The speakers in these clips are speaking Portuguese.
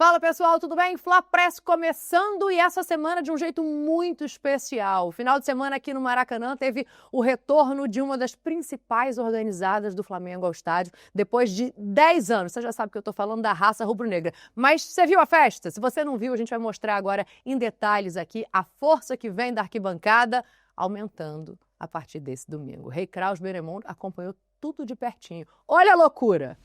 Fala pessoal, tudo bem? Fla Press começando e essa semana de um jeito muito especial. O final de semana aqui no Maracanã teve o retorno de uma das principais organizadas do Flamengo ao estádio depois de 10 anos. Você já sabe que eu estou falando da raça rubro-negra. Mas você viu a festa? Se você não viu, a gente vai mostrar agora em detalhes aqui a força que vem da arquibancada aumentando a partir desse domingo. O Rei Kraus Benemonde acompanhou tudo de pertinho. Olha a loucura!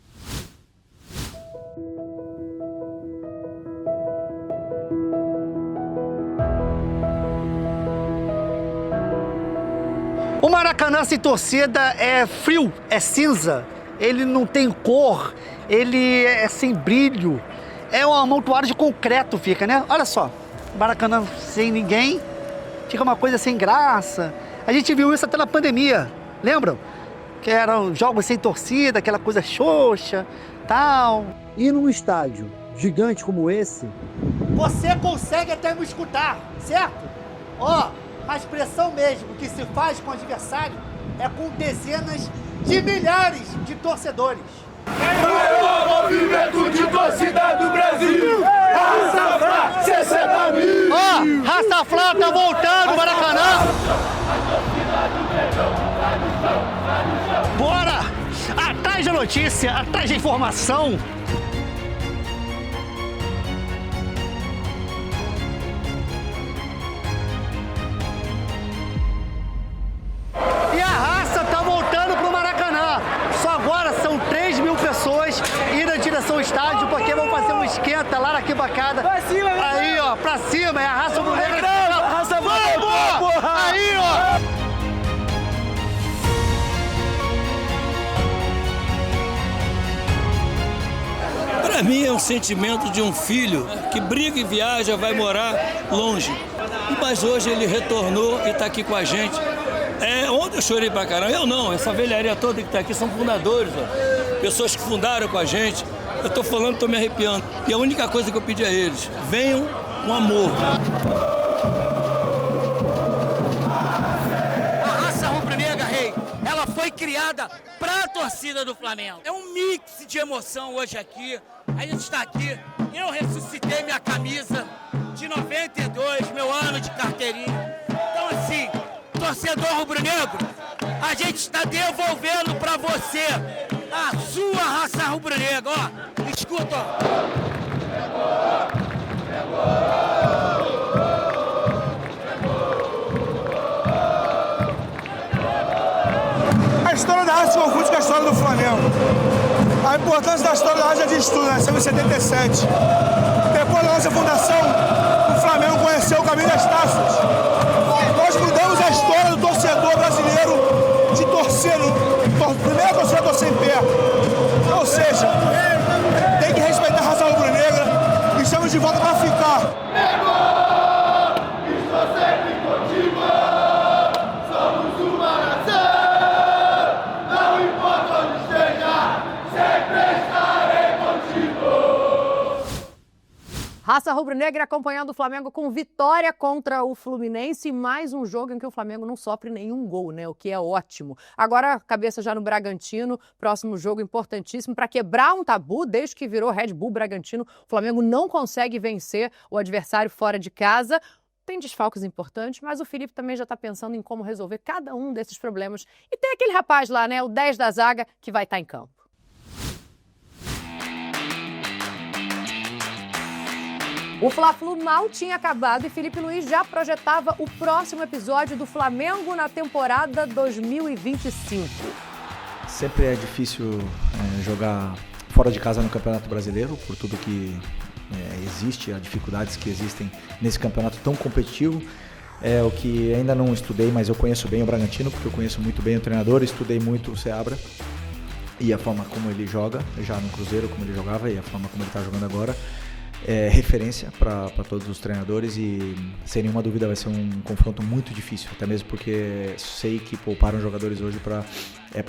O Maracanã sem torcida é frio, é cinza, ele não tem cor, ele é sem brilho, é um amontoado de concreto fica, né? Olha só, Maracanã sem ninguém, fica uma coisa sem graça. A gente viu isso até na pandemia, lembram? Que eram jogos sem torcida, aquela coisa xoxa, tal. E num estádio gigante como esse, você consegue até me escutar, certo? Ó, a expressão mesmo que se faz com o adversário é com dezenas de milhares de torcedores. Maior movimento de torcida do Brasil! Raça Flá, 60 mil! Ó, Raça Flá tá voltando, Maracanã! Bora! Atrás da notícia, atrás da informação! E a raça tá voltando pro Maracanã. Só agora são 3 mil pessoas indo em direção ao estádio, porque vão fazer um esquenta lá na arquibancada. Pra cima, aí, ó, pra cima, é a raça rubro-negra. Raça Vamos! Aí, ó! Para mim é um sentimento de um filho que briga e viaja, vai morar longe. Mas hoje ele retornou e está aqui com a gente. Ontem eu chorei pra caramba. Eu não, essa velharia toda que está aqui são fundadores, ó. Pessoas que fundaram com a gente. Eu estou falando, estou me arrepiando. E a única coisa que eu pedi a eles, venham com amor. A raça rubro-negra, Rei, ela foi criada para a torcida do Flamengo. É um mix de emoção hoje aqui. A gente está aqui, eu ressuscitei minha camisa de 92, meu ano de carteirinha. Então assim, torcedor rubro-negro, a gente está devolvendo para você a sua raça rubro-negra. Ó, escuta, ó. A história da raça se confunde com a história do Flamengo. A importância da história da raça de estudo, nasceu em 77. Depois da nossa fundação, o Flamengo conheceu o caminho das taças. Nós mudamos a história do torcedor brasileiro de torcer, primeiro a torcida torcer em pé. Ou seja, tem que respeitar a raça rubro-negra e estamos de volta para ficar. Estou sempre contigo! Somos uma nação! Não importa onde esteja, sempre estarei contigo! Raça rubro-negra acompanhando o Flamengo com vitória contra o Fluminense e mais um jogo em que o Flamengo não sofre nenhum gol, né? O que é ótimo. Agora, cabeça já no Bragantino, próximo jogo importantíssimo para quebrar um tabu. Desde que virou Red Bull Bragantino, o Flamengo não consegue vencer o adversário fora de casa. Tem desfalques importantes, mas o Felipe também já está pensando em como resolver cada um desses problemas. E tem aquele rapaz lá, né? O 10 da zaga, que vai estar em campo. O Fla-Flu mal tinha acabado e Felipe Luiz já projetava o próximo episódio do Flamengo na temporada 2025. Sempre é difícil jogar fora de casa no Campeonato Brasileiro, por tudo que existe, as dificuldades que existem nesse campeonato tão competitivo. É o que ainda não estudei, mas eu conheço bem o Bragantino, porque eu conheço muito bem o treinador, estudei muito o Seabra e a forma como ele joga, já no Cruzeiro, como ele jogava, e a forma como ele está jogando agora. É referência para todos os treinadores e sem nenhuma dúvida vai ser um confronto muito difícil, até mesmo porque sei que pouparam jogadores hoje para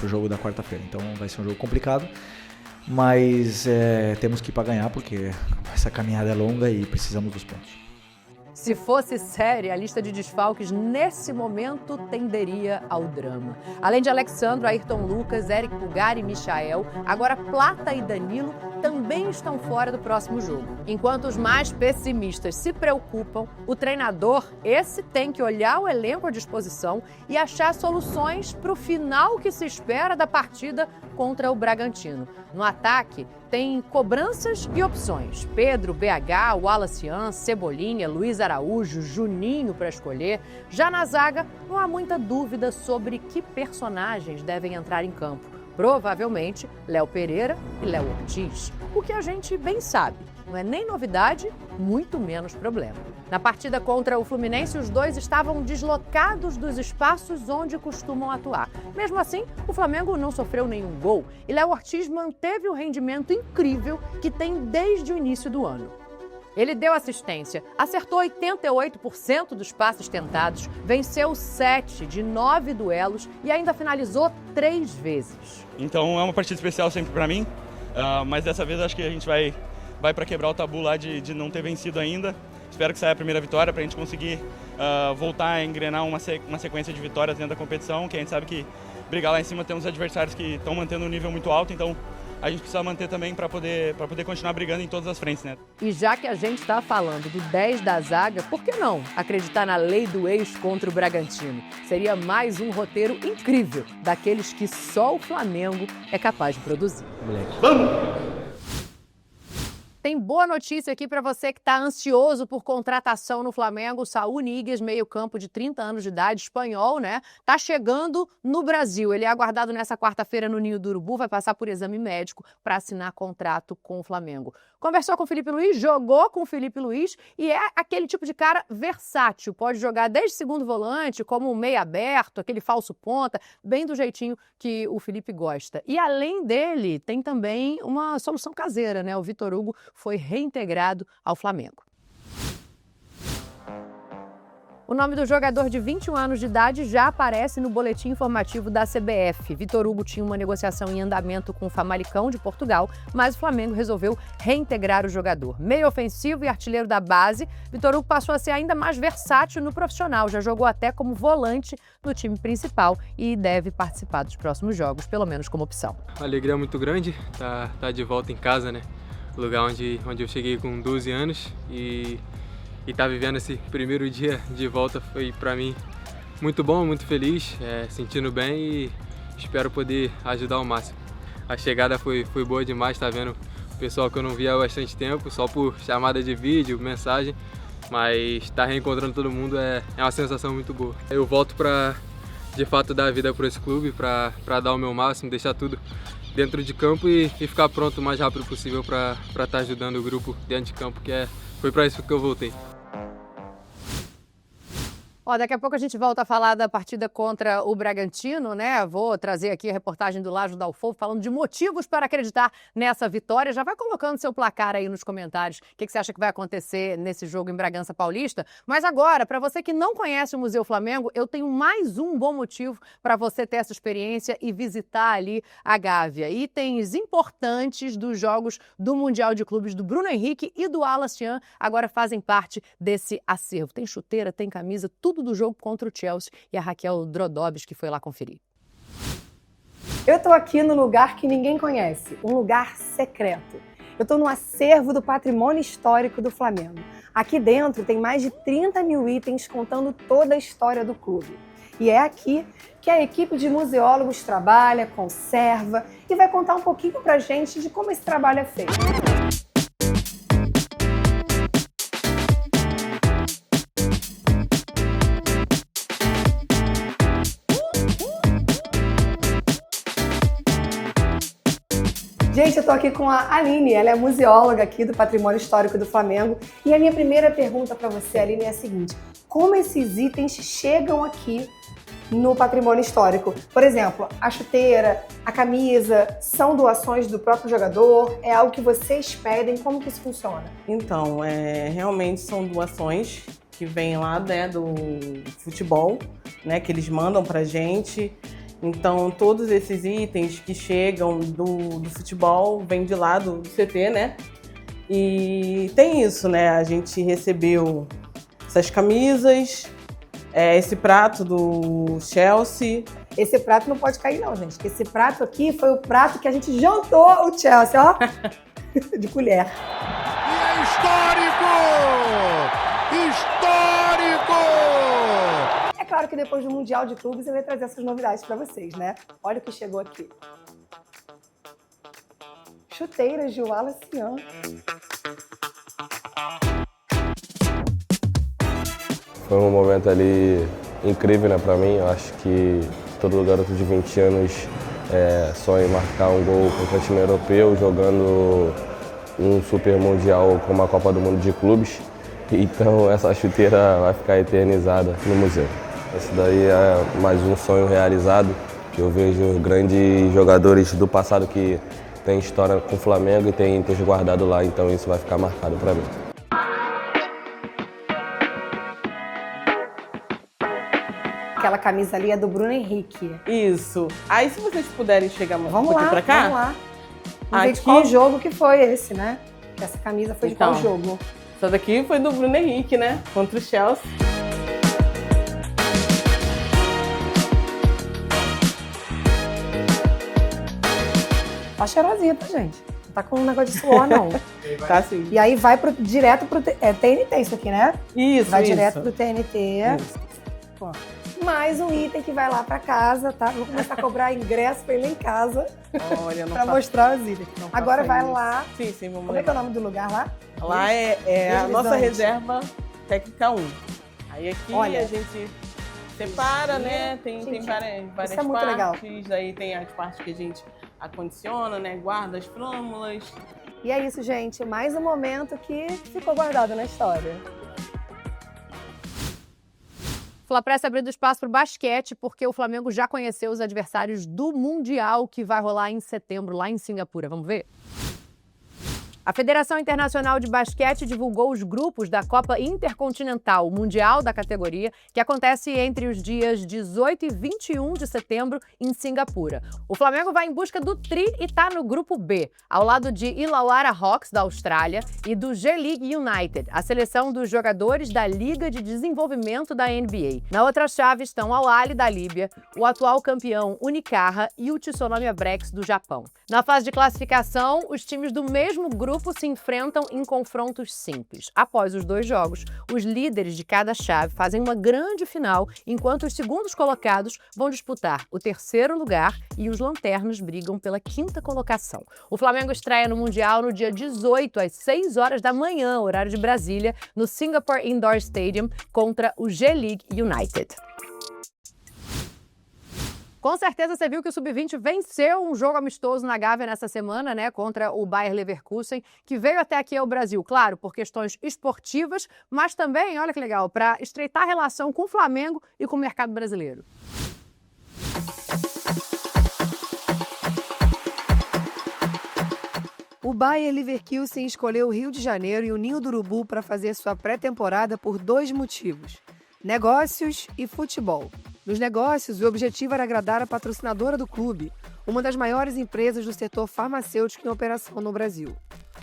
o jogo da quarta-feira, então vai ser um jogo complicado, mas temos que ir para ganhar porque essa caminhada é longa e precisamos dos pontos. Se fosse séria, a lista de desfalques nesse momento tenderia ao drama. Além de Alexandro, Ayrton Lucas, Eric Pulgar e Michael, agora Plata e Danilo também estão fora do próximo jogo. Enquanto os mais pessimistas se preocupam, o treinador, esse tem que olhar o elenco à disposição e achar soluções para o final que se espera da partida contra o Bragantino. No ataque, tem cobranças e opções. Pedro, BH, Wallace Ian, Cebolinha, Luiz Araújo, Juninho para escolher. Já na zaga, não há muita dúvida sobre que personagens devem entrar em campo. Provavelmente, Léo Pereira e Léo Ortiz. O que a gente bem sabe. Não é nem novidade, muito menos problema. Na partida contra o Fluminense, os dois estavam deslocados dos espaços onde costumam atuar. Mesmo assim, o Flamengo não sofreu nenhum gol e Léo Ortiz manteve o rendimento incrível que tem desde o início do ano. Ele deu assistência, acertou 88% dos passes tentados, venceu 7 de 9 duelos e ainda finalizou 3 vezes. Então é uma partida especial sempre para mim, mas dessa vez acho que a gente vai para quebrar o tabu lá de não ter vencido ainda. Espero que saia a primeira vitória para a gente conseguir voltar a engrenar uma sequência de vitórias dentro da competição, que a gente sabe que brigar lá em cima temos adversários que estão mantendo um nível muito alto, então a gente precisa manter também para poder continuar brigando em todas as frentes, né? E já que a gente está falando do 10 da zaga, por que não acreditar na lei do ex contra o Bragantino? Seria mais um roteiro incrível, daqueles que só o Flamengo é capaz de produzir. Vamos! Tem boa notícia aqui para você que está ansioso por contratação no Flamengo. Saúl Ñíguez, meio-campo de 30 anos de idade, espanhol, né? Tá chegando no Brasil. Ele é aguardado nessa quarta-feira no Ninho do Urubu, vai passar por exame médico para assinar contrato com o Flamengo. Conversou com o Felipe Luiz, jogou com o Felipe Luiz e é aquele tipo de cara versátil. Pode jogar desde segundo volante, como um meia aberto, aquele falso ponta, bem do jeitinho que o Felipe gosta. E além dele, tem também uma solução caseira, né? O Vitor Hugo foi reintegrado ao Flamengo. O nome do jogador de 21 anos de idade já aparece no boletim informativo da CBF. Vitor Hugo tinha uma negociação em andamento com o Famalicão de Portugal, mas o Flamengo resolveu reintegrar o jogador. Meio ofensivo e artilheiro da base, Vitor Hugo passou a ser ainda mais versátil no profissional. Já jogou até como volante no time principal e deve participar dos próximos jogos, pelo menos como opção. A alegria é muito grande, tá de volta em casa, né? Lugar onde eu cheguei com 12 anos e estar vivendo esse primeiro dia de volta foi para mim muito bom, muito feliz, sentindo bem e espero poder ajudar ao máximo. A chegada foi boa demais, tá vendo o pessoal que eu não via há bastante tempo, só por chamada de vídeo, mensagem, mas estar reencontrando todo mundo é uma sensação muito boa. Eu volto para, de fato, dar a vida para esse clube, para dar o meu máximo, deixar tudo dentro de campo e ficar pronto o mais rápido possível para estar ajudando o grupo dentro de campo, foi para isso que eu voltei. Daqui a pouco a gente volta a falar da partida contra o Bragantino, né? Vou trazer aqui a reportagem do Lajo Dalfo falando de motivos para acreditar nessa vitória. Já vai colocando seu placar aí nos comentários. O que você acha que vai acontecer nesse jogo em Bragança Paulista? Mas agora, para você que não conhece o Museu Flamengo, eu tenho mais um bom motivo para você ter essa experiência e visitar ali a Gávea. Itens importantes dos jogos do Mundial de Clubes do Bruno Henrique e do Wallace Ian agora fazem parte desse acervo. Tem chuteira, tem camisa, tudo do jogo contra o Chelsea, e a Raquel Drodobes que foi lá conferir. Eu estou aqui no lugar que ninguém conhece, um lugar secreto. Eu estou no acervo do patrimônio histórico do Flamengo. Aqui dentro tem mais de 30 mil itens contando toda a história do clube. E é aqui que a equipe de museólogos trabalha, conserva e vai contar um pouquinho pra gente de como esse trabalho é feito. Gente, eu tô aqui com a Aline, ela é museóloga aqui do Patrimônio Histórico do Flamengo. E a minha primeira pergunta para você, Aline, é a seguinte: como esses itens chegam aqui no patrimônio histórico? Por exemplo, a chuteira, a camisa, são doações do próprio jogador? É algo que vocês pedem? Como que isso funciona? Então, realmente são doações que vêm lá, né, do futebol, né, que eles mandam pra gente. Então, todos esses itens que chegam do futebol vêm de lá do CT, né? E tem isso, né? A gente recebeu essas camisas, esse prato do Chelsea. Esse prato não pode cair não, gente, porque esse prato aqui foi o prato que a gente jantou o Chelsea, ó, de colher. E é histórico! Histórico! É claro que depois do Mundial de Clubes eu ia trazer essas novidades para vocês, né? Olha o que chegou aqui. Chuteiras de Wallace Young. Foi um momento ali incrível, né, para mim. Eu acho que todo garoto de 20 anos sonha em marcar um gol contra o time europeu, jogando um super mundial como a Copa do Mundo de Clubes. Então essa chuteira vai ficar eternizada no museu. Esse daí é mais um sonho realizado. Eu vejo grandes jogadores do passado que têm história com o Flamengo e têm guardado lá, então isso vai ficar marcado para mim. Aquela camisa ali é do Bruno Henrique. Isso. Aí se vocês puderem chegar um Vamos pouquinho lá, pra cá. vamos lá. Vamos ver de qual jogo que foi esse, né? Que essa camisa foi de qual jogo? Essa daqui foi do Bruno Henrique, né? Contra o Chelsea. Tá cheirosinha, tá, gente? Não tá com um negócio de suor, não. Tá sim. E aí vai direto pro TNT isso aqui, né? Isso, vai isso. direto pro TNT. Pô. Mais um item que vai lá pra casa, tá? Vou começar a cobrar ingresso pra ir lá em casa. Olha, não pra mostrar os itens. Agora vai isso. lá. Sim, sim, vamos Como é que é o nome do lugar lá? Lá é a nossa reserva técnica 1. Aí aqui Olha, a gente separa, né? Tem várias isso é muito legal. partes. Aí tem as partes que a gente acondiciona, né? Guarda as flâmulas. E é isso, gente. Mais um momento que ficou guardado na história. Fla-Press abrindo espaço para o basquete, porque o Flamengo já conheceu os adversários do Mundial, que vai rolar em setembro, lá em Singapura. Vamos ver? A Federação Internacional de Basquete divulgou os grupos da Copa Intercontinental Mundial da categoria, que acontece entre os dias 18 e 21 de setembro em Singapura. O Flamengo vai em busca do tri e está no grupo B, ao lado de Illawarra Hawks, da Austrália, e do G-League United, a seleção dos jogadores da Liga de Desenvolvimento da NBA. Na outra chave estão Al Ahly, da Líbia, o atual campeão Unicaja e o Tsunomi Brex, do Japão. Na fase de classificação, os times do mesmo grupo se enfrentam em confrontos simples. Após os dois jogos, os líderes de cada chave fazem uma grande final, enquanto os segundos colocados vão disputar o terceiro lugar e os lanternas brigam pela quinta colocação. O Flamengo estreia no Mundial no dia 18, às 6 horas da manhã, horário de Brasília, no Singapore Indoor Stadium, contra o G-League United. Com certeza você viu que o Sub-20 venceu um jogo amistoso na Gávea nessa semana, né, contra o Bayer Leverkusen, que veio até aqui ao Brasil, claro, por questões esportivas, mas também, olha que legal, para estreitar a relação com o Flamengo e com o mercado brasileiro. O Bayer Leverkusen escolheu o Rio de Janeiro e o Ninho do Urubu para fazer sua pré-temporada por 2 motivos: negócios e futebol. Nos negócios, o objetivo era agradar a patrocinadora do clube, uma das maiores empresas do setor farmacêutico em operação no Brasil.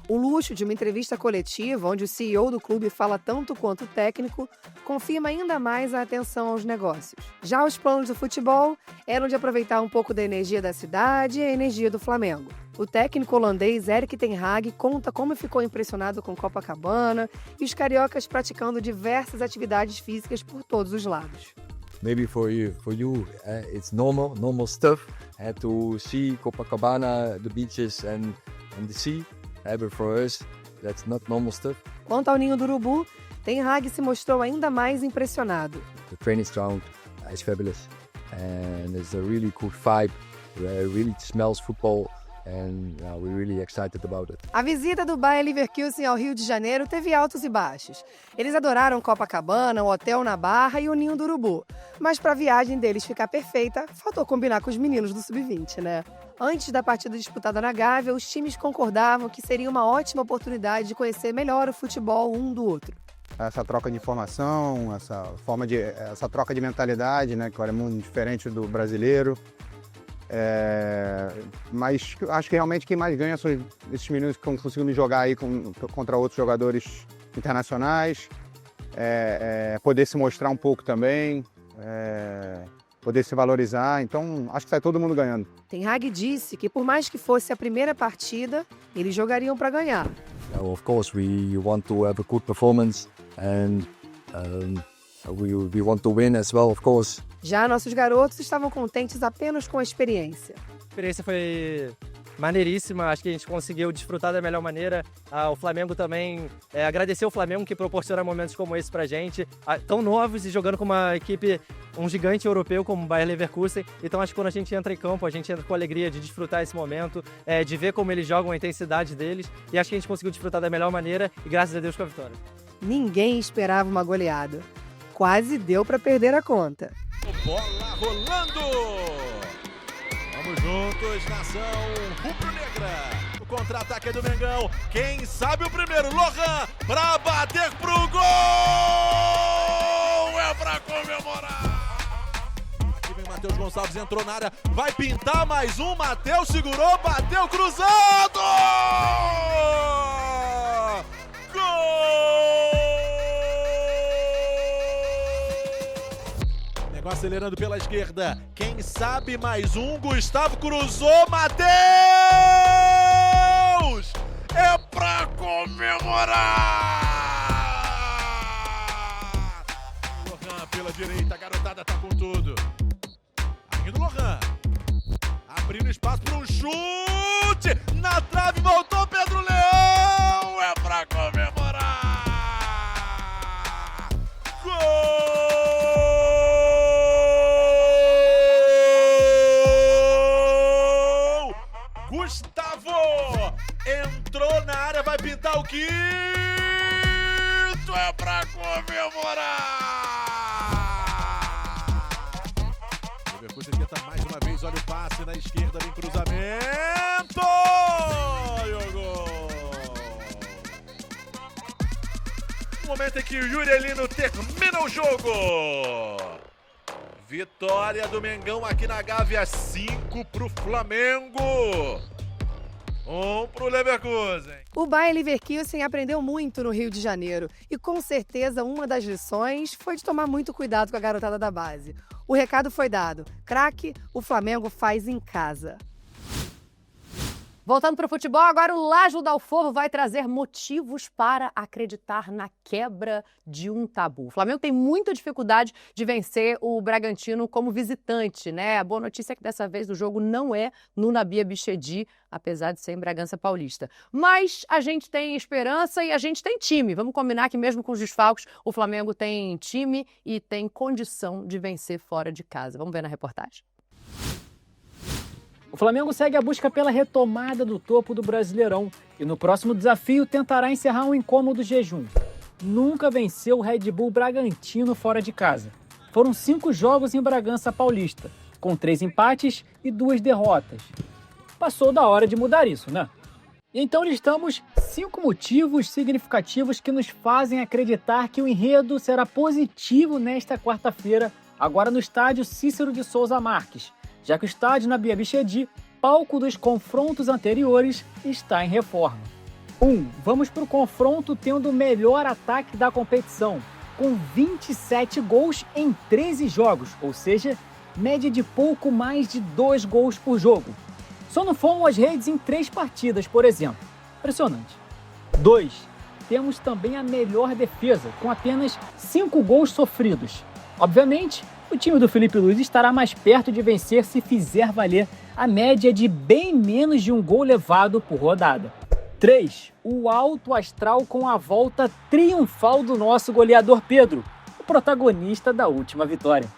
O luxo de uma entrevista coletiva, onde o CEO do clube fala tanto quanto o técnico, confirma ainda mais a atenção aos negócios. Já os planos do futebol eram de aproveitar um pouco da energia da cidade e a energia do Flamengo. O técnico holandês Erik ten Hag conta como ficou impressionado com Copacabana e os cariocas praticando diversas atividades físicas por todos os lados. Maybe for you, it's normal stuff. To see Copacabana, the beaches and the sea. But for us, that's not normal stuff. Quanto ao Ninho do Urubu, ten Hag se mostrou ainda mais impressionado. The training ground is fabulous, and it's a really cool vibe. It really smells football. And we're really excited about it. A visita do Bayer Leverkusen ao Rio de Janeiro teve altos e baixos. Eles adoraram Copacabana, o hotel na Barra e o Ninho do Urubu. Mas para a viagem deles ficar perfeita, faltou combinar com os meninos do Sub-20, né? Antes da partida disputada na Gávea, os times concordavam que seria uma ótima oportunidade de conhecer melhor o futebol um do outro. Essa troca de informação, essa troca de mentalidade, né, que é muito diferente do brasileiro. Mas acho que realmente quem mais ganha são esses meninos que estão conseguindo jogar aí contra outros jogadores internacionais. poder se mostrar um pouco também, poder se valorizar. Então, acho que sai todo mundo ganhando. Ten Hag disse que por mais que fosse a primeira partida, eles jogariam para ganhar. Of course, we want to have a good performance and we want to win as well, of course. Já nossos garotos estavam contentes apenas com a experiência. A experiência foi maneiríssima, acho que a gente conseguiu desfrutar da melhor maneira. O Flamengo também, agradecer ao Flamengo que proporciona momentos como esse pra gente, tão novos e jogando com uma equipe, um gigante europeu como o Bayer Leverkusen. Então acho que quando a gente entra em campo, a gente entra com alegria de desfrutar esse momento, de ver como eles jogam, a intensidade deles, e acho que a gente conseguiu desfrutar da melhor maneira e graças a Deus com a vitória. Ninguém esperava uma goleada. Quase deu para perder a conta. Bola rolando! Vamos juntos, nação rubro-negra. O contra-ataque é do Mengão. Quem sabe o primeiro? Lohan pra bater pro gol! É pra comemorar! Aqui vem Matheus Gonçalves, entrou na área. Vai pintar mais um. Matheus segurou, bateu cruzado! Acelerando pela esquerda, quem sabe mais um, Gustavo cruzou, Matheus! É pra comemorar! Lohan pela direita, a garotada tá com tudo. Ainda o Lohan, abrindo espaço para um chute, na trave voltou Pedro Leão, é pra comemorar! Gol! Gustavo entrou na área, vai pintar o quinto, é pra comemorar! O Leverkusen tenta mais uma vez, olha o passe na esquerda, vem cruzamento e o gol! No momento em que o Yuri Elino termina o jogo. Vitória do Mengão aqui na Gávea, 5 pro Flamengo, 1 pro Leverkusen. O Bayer Leverkusen aprendeu muito no Rio de Janeiro e com certeza uma das lições foi de tomar muito cuidado com a garotada da base. O recado foi dado, craque, o Flamengo faz em casa. Voltando para o futebol, agora o Lágio Dalfovo vai trazer motivos para acreditar na quebra de um tabu. O Flamengo tem muita dificuldade de vencer o Bragantino como visitante, né? A boa notícia é que dessa vez o jogo não é no Nabi Abichedi, apesar de ser em Bragança Paulista. Mas a gente tem esperança e a gente tem time. Vamos combinar que mesmo com os desfalques, o Flamengo tem time e tem condição de vencer fora de casa. Vamos ver na reportagem. O Flamengo segue a busca pela retomada do topo do Brasileirão e no próximo desafio tentará encerrar um incômodo jejum. Nunca venceu o Red Bull Bragantino fora de casa. Foram 5 jogos em Bragança Paulista, com 3 empates e 2 derrotas. Passou da hora de mudar isso, né? Então listamos 5 motivos significativos que nos fazem acreditar que o enredo será positivo nesta quarta-feira, agora no estádio Cícero de Souza Marques, já que o estádio Nabi Abichedi, palco dos confrontos anteriores, está em reforma. 1. Vamos para o confronto tendo o melhor ataque da competição, com 27 gols em 13 jogos, ou seja, média de pouco mais de 2 gols por jogo. Só não fomos às redes em 3 partidas, por exemplo. Impressionante. 2. Temos também a melhor defesa, com apenas 5 gols sofridos. Obviamente, o time do Felipe Luiz estará mais perto de vencer se fizer valer a média de bem menos de um gol levado por rodada. 3. O alto astral com a volta triunfal do nosso goleador Pedro, o protagonista da última vitória.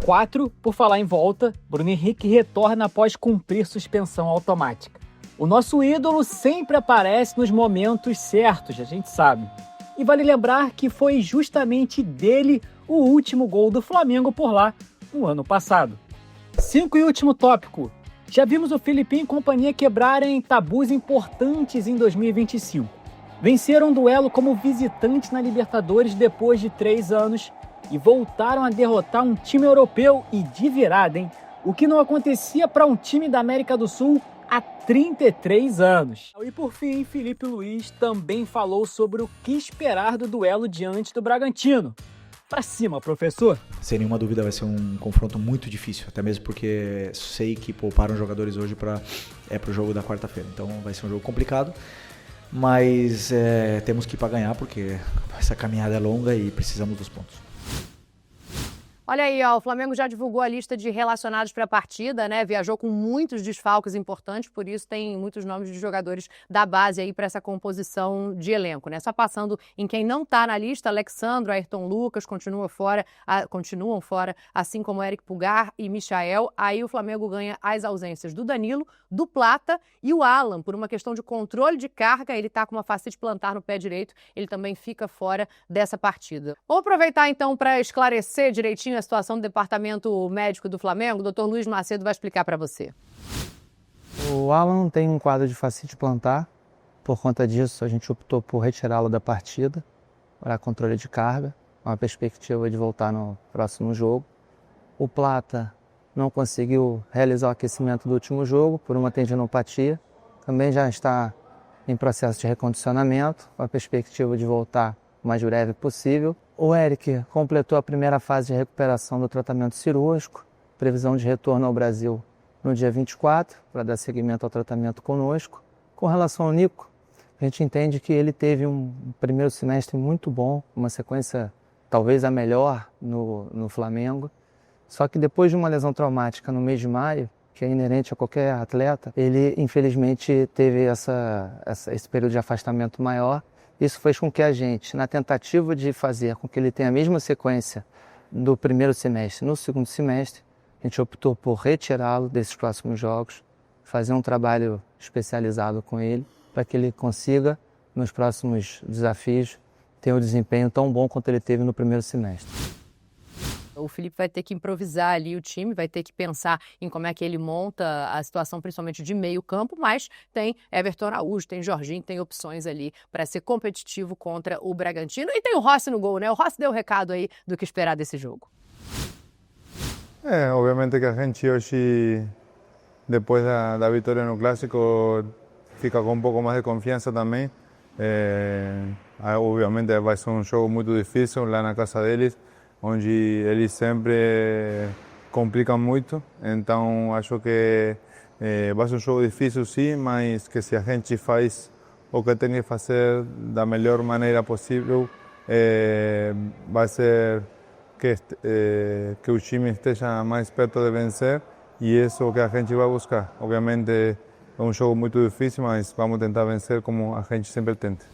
4. Por falar em volta, Bruno Henrique retorna após cumprir suspensão automática. O nosso ídolo sempre aparece nos momentos certos, a gente sabe. E vale lembrar que foi justamente dele o último gol do Flamengo por lá no ano passado. 5 e último tópico. Já vimos o Filipinho e companhia quebrarem tabus importantes em 2025. Venceram um duelo como visitantes na Libertadores depois de 3 anos e voltaram a derrotar um time europeu e de virada, hein? O que não acontecia para um time da América do Sul há 33 anos. E por fim, Felipe Luiz também falou sobre o que esperar do duelo diante do Bragantino. Pra cima, professor! Sem nenhuma dúvida vai ser um confronto muito difícil, até mesmo porque sei que pouparam jogadores hoje para o jogo da quarta-feira. Então vai ser um jogo complicado, mas temos que ir para ganhar porque essa caminhada é longa e precisamos dos pontos. Olha aí, ó, o Flamengo já divulgou a lista de relacionados para a partida, né? Viajou com muitos desfalques importantes, por isso tem muitos nomes de jogadores da base aí para essa composição de elenco, né? Só passando em quem não está na lista, Alexandro, Ayrton Lucas continuam fora, assim como Eric Pulgar e Michael. Aí o Flamengo ganha as ausências do Danilo, do Plata e o Alan, por uma questão de controle de carga, ele está com uma fascite plantar no pé direito, ele também fica fora dessa partida. Vamos aproveitar então para esclarecer direitinho a situação do departamento médico do Flamengo. O Dr. Luiz Macedo vai explicar para você. O Alan tem um quadro de fascite plantar. Por conta disso, a gente optou por retirá-lo da partida para controle de carga, com a perspectiva de voltar no próximo jogo. O Plata não conseguiu realizar o aquecimento do último jogo por uma tendinopatia. Também já está em processo de recondicionamento, com a perspectiva de voltar o mais breve possível. O Eric completou a primeira fase de recuperação do tratamento cirúrgico, previsão de retorno ao Brasil no dia 24, para dar seguimento ao tratamento conosco. Com relação ao Nico, a gente entende que ele teve um primeiro semestre muito bom, uma sequência talvez a melhor no Flamengo. Só que depois de uma lesão traumática no mês de maio, que é inerente a qualquer atleta, ele infelizmente teve esse período de afastamento maior. Isso fez com que a gente, na tentativa de fazer com que ele tenha a mesma sequência do primeiro semestre no segundo semestre, a gente optou por retirá-lo desses próximos jogos, fazer um trabalho especializado com ele, para que ele consiga, nos próximos desafios, ter um desempenho tão bom quanto ele teve no primeiro semestre. O Felipe vai ter que improvisar ali o time, vai ter que pensar em como é que ele monta a situação, principalmente de meio campo, mas tem Everton Araújo, tem Jorginho, tem opções ali para ser competitivo contra o Bragantino. E tem o Rossi no gol, né? O Rossi deu o recado aí do que esperar desse jogo. Obviamente que a gente hoje, depois da vitória no Clássico, fica com um pouco mais de confiança também. Obviamente vai ser um jogo muito difícil lá na casa deles, onde eles sempre complicam muito, então acho que vai ser um jogo difícil sim, mas que se a gente faz o que tem que fazer da melhor maneira possível, vai ser que o time esteja mais perto de vencer e isso é o que a gente vai buscar. Obviamente é um jogo muito difícil, mas vamos tentar vencer como a gente sempre tenta.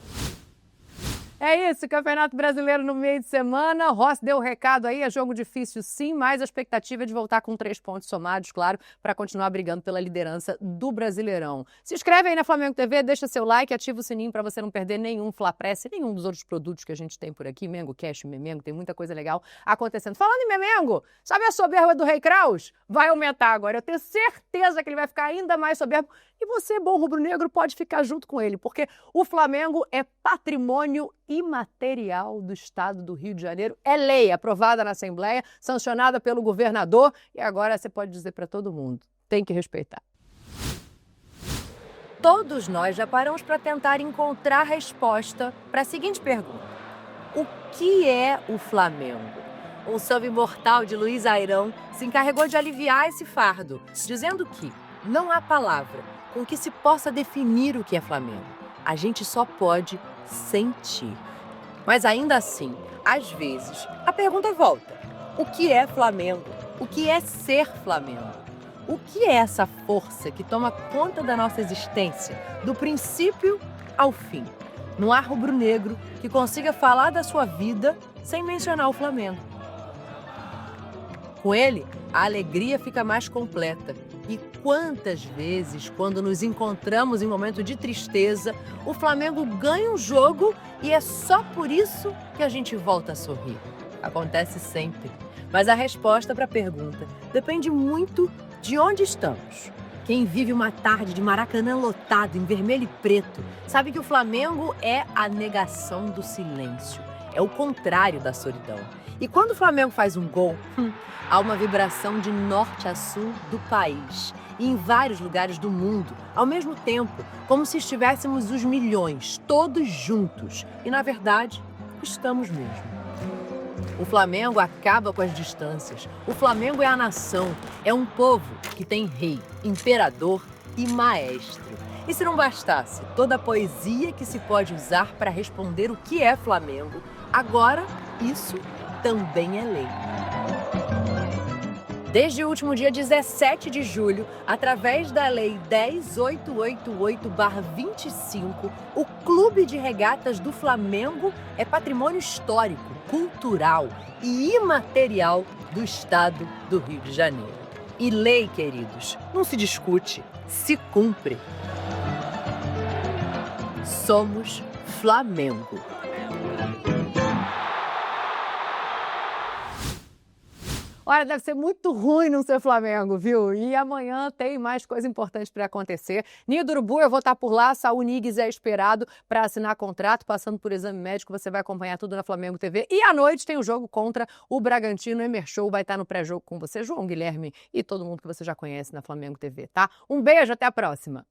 É isso, Campeonato Brasileiro no meio de semana. Rossi deu o recado aí, é jogo difícil sim, mas a expectativa é de voltar com 3 pontos somados, claro, para continuar brigando pela liderança do Brasileirão. Se inscreve aí na Flamengo TV, deixa seu like, ativa o sininho para você não perder nenhum Fla Press e nenhum dos outros produtos que a gente tem por aqui, Mengo Cash, Memengo, tem muita coisa legal acontecendo. Falando em Memengo, sabe a soberba do Rei Kraus? Vai aumentar agora, eu tenho certeza que ele vai ficar ainda mais soberbo. E você, bom rubro-negro, pode ficar junto com ele, porque o Flamengo é patrimônio imaterial do Estado do Rio de Janeiro. É lei aprovada na Assembleia, sancionada pelo governador, e agora você pode dizer para todo mundo, tem que respeitar. Todos nós já paramos para tentar encontrar a resposta para a seguinte pergunta: o que é o Flamengo? Um samba imortal de Luiz Airão se encarregou de aliviar esse fardo, dizendo que não há palavra com que se possa definir o que é Flamengo. A gente só pode sentir. Mas ainda assim, às vezes, a pergunta volta. O que é Flamengo? O que é ser Flamengo? O que é essa força que toma conta da nossa existência, do princípio ao fim? Não há rubro-negro que consiga falar da sua vida sem mencionar o Flamengo. Com ele, a alegria fica mais completa. E quantas vezes, quando nos encontramos em momento de tristeza, o Flamengo ganha um jogo e é só por isso que a gente volta a sorrir. Acontece sempre. Mas a resposta para a pergunta depende muito de onde estamos. Quem vive uma tarde de Maracanã lotado em vermelho e preto sabe que o Flamengo é a negação do silêncio. É o contrário da solidão. E quando o Flamengo faz um gol, há uma vibração de norte a sul do país. e em vários lugares do mundo, ao mesmo tempo, como se estivéssemos os milhões, todos juntos. E, na verdade, estamos mesmo. O Flamengo acaba com as distâncias. O Flamengo é a nação, é um povo que tem rei, imperador e maestro. E se não bastasse toda a poesia que se pode usar para responder o que é Flamengo, agora isso também é lei. Desde o último dia 17 de julho, através da Lei 10.888/25, o Clube de Regatas do Flamengo é patrimônio histórico, cultural e imaterial do estado do Rio de Janeiro. E lei, queridos, não se discute, se cumpre. Somos Flamengo. Olha, deve ser muito ruim não ser Flamengo, viu? E amanhã tem mais coisa importante para acontecer. Ninho do Urubu, eu vou estar por lá. Saúl Nigues é esperado para assinar contrato, passando por exame médico. Você vai acompanhar tudo na Flamengo TV. E à noite tem o jogo contra o Bragantino. Emer Show vai estar no pré-jogo com você, João Guilherme e todo mundo que você já conhece na Flamengo TV, tá? Um beijo, até a próxima.